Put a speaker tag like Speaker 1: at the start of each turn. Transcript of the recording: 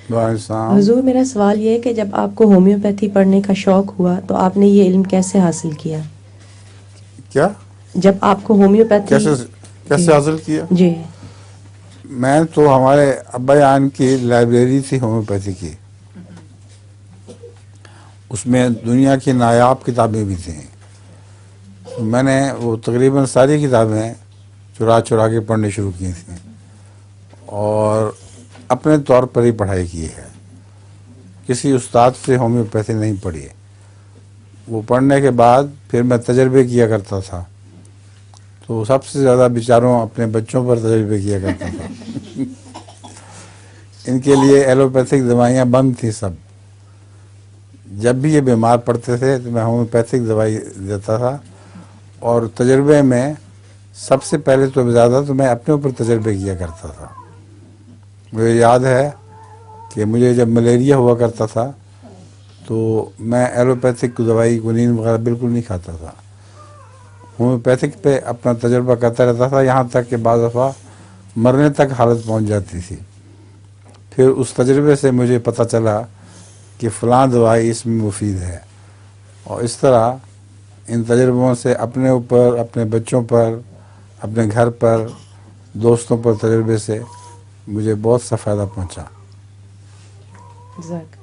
Speaker 1: حضور میرا سوال یہ ہے کہ جب آپ کو ہومیوپیتھی پڑھنے کا شوق ہوا تو آپ نے یہ علم کیسے حاصل کیا؟
Speaker 2: کیا
Speaker 1: جب آپ کو ہومیوپیتھی
Speaker 2: کیسے حاصل کیا؟
Speaker 1: جی
Speaker 2: میں تو ہمارے ابا جان کی لائبریری تھی ہومیوپیتھی کی، اس میں دنیا کی نایاب کتابیں بھی تھیں. میں نے وہ تقریباً ساری کتابیں چرا چرا کے پڑھنی شروع کی تھیں اور اپنے طور پر ہی پڑھائی کی ہے. کسی استاد سے ہومیوپیتھی نہیں پڑھی. وہ پڑھنے کے بعد پھر میں تجربے کیا کرتا تھا، تو سب سے زیادہ بیچاروں اپنے بچوں پر تجربے کیا کرتا تھا. ان کے لیے ایلوپیتھک دوائیاں بند تھیں سب. جب بھی یہ بیمار پڑتے تھے تو میں ہومیوپیتھک دوائی دیتا تھا، اور تجربے میں سب سے پہلے تو زیادہ تو میں اپنے اوپر تجربے کیا کرتا تھا. مجھے یاد ہے کہ مجھے جب ملیریا ہوا کرتا تھا تو میں ایلوپیتھک دوائی گنین وغیرہ بالکل نہیں کھاتا تھا. ہومیوپیتھک پہ اپنا تجربہ کرتا رہتا تھا، یہاں تک کہ بعض دفعہ مرنے تک حالت پہنچ جاتی تھی. پھر اس تجربے سے مجھے پتہ چلا کہ فلاں دوائی اس میں مفید ہے، اور اس طرح ان تجربوں سے اپنے اوپر، اپنے بچوں پر، اپنے گھر پر، دوستوں پر تجربے سے مجھے بہت سا فائدہ پہنچا.
Speaker 1: جزاک